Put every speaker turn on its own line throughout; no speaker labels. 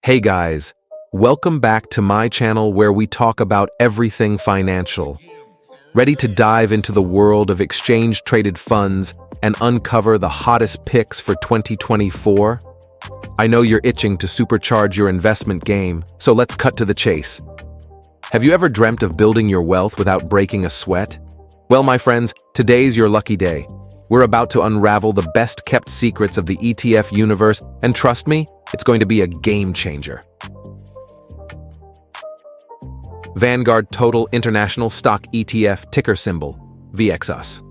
Hey guys, welcome back to my channel where we talk about everything financial. Ready to dive into the world of exchange-traded funds and uncover the hottest picks for 2024? I know you're itching to supercharge your investment game, so let's cut to the chase. Have you ever dreamt of building your wealth without breaking a sweat? Well, my friends, today's your lucky day. We're about to unravel the best-kept secrets of the ETF universe, and trust me, it's going to be a game changer. Vanguard Total International Stock ETF, ticker symbol VXUS.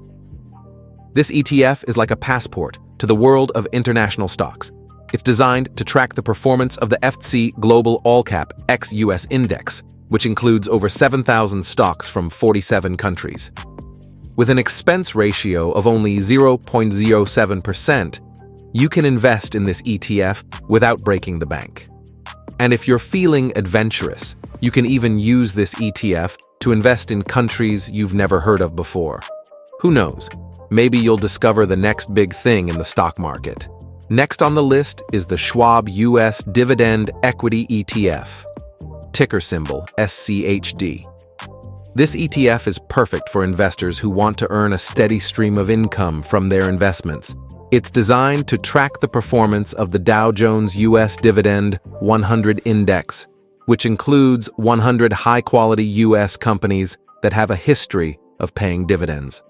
This ETF is like a passport to the world of international stocks. It's designed to track the performance of the FTSE Global All Cap (VXUS) index, which includes over 7,000 stocks from 47 countries. With an expense ratio of only 0.07%, you can invest in this ETF without breaking the bank. And if you're feeling adventurous, you can even use this ETF to invest in countries you've never heard of before. Who knows? Maybe you'll discover the next big thing in the stock market. Next on the list is the Schwab U.S. Dividend Equity ETF, ticker symbol SCHD. This ETF is perfect for investors who want to earn a steady stream of income from their investments. It's designed to track the performance of the Dow Jones U.S. Dividend 100 Index, which includes 100 high-quality U.S. companies that have a history of paying dividends.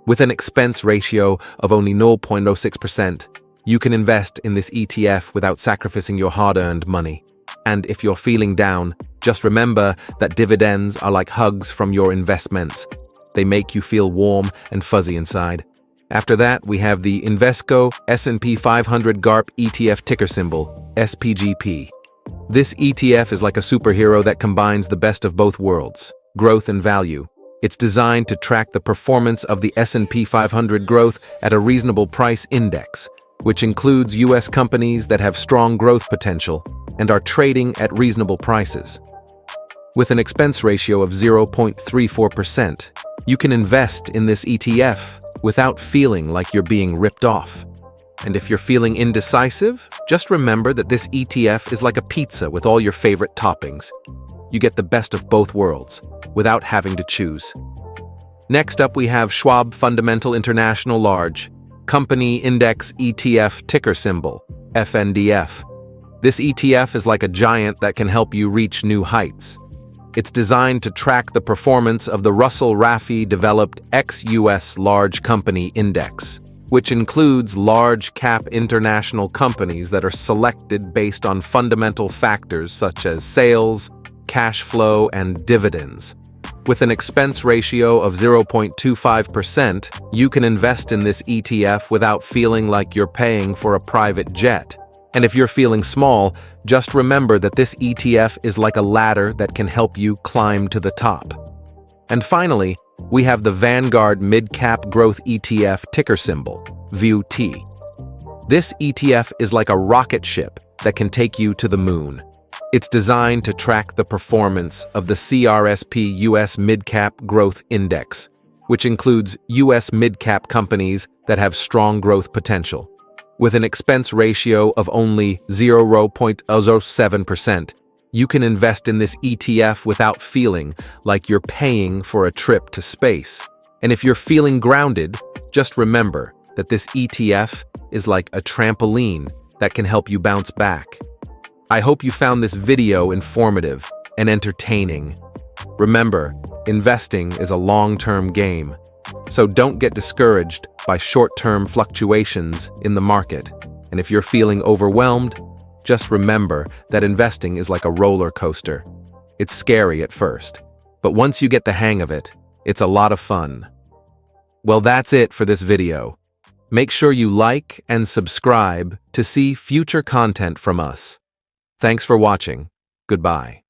With an expense ratio of only 0.06%, you can invest in this ETF without sacrificing your hard-earned money. And if you're feeling down, just remember that dividends are like hugs from your investments. They make you feel warm and fuzzy inside. After that, we have the Invesco S&P 500 GARP ETF, ticker symbol SPGP. This ETF is like a superhero that combines the best of both worlds, growth and value. It's designed to track the performance of the S&P 500 growth at a reasonable price index, which includes U.S. companies that have strong growth potential and are trading at reasonable prices. With an expense ratio of 0.34%, you can invest in this ETF without feeling like you're being ripped off. And if you're feeling indecisive, just remember that this ETF is like a pizza with all your favorite toppings. You get the best of both worlds, without having to choose. Next up, we have Schwab Fundamental International Large Company Index ETF, ticker symbol FNDF. This ETF is like a giant that can help you reach new heights. It's designed to track the performance of the Russell RAFI Developed VXUS Large Company Index, which includes large-cap international companies that are selected based on fundamental factors such as sales, cash flow, and dividends. With an expense ratio of 0.25%, you can invest in this ETF without feeling like you're paying for a private jet. And if you're feeling small, just remember that this ETF is like a ladder that can help you climb to the top. And finally, we have the Vanguard Mid-Cap Growth ETF, ticker symbol VXUT. This ETF is like a rocket ship that can take you to the moon. It's designed to track the performance of the CRSP U.S. Mid-Cap Growth Index, which includes U.S. mid-cap companies that have strong growth potential. With an expense ratio of only 0.07%, you can invest in this ETF without feeling like you're paying for a trip to space. And if you're feeling grounded, just remember that this ETF is like a trampoline that can help you bounce back. I hope you found this video informative and entertaining. Remember, investing is a long-term game, so don't get discouraged by short-term fluctuations in the market. And if you're feeling overwhelmed, just remember that investing is like a roller coaster. It's scary at first, but once you get the hang of it, it's a lot of fun. Well, that's it for this video. Make sure you like and subscribe to see future content from us. Thanks for watching. Goodbye.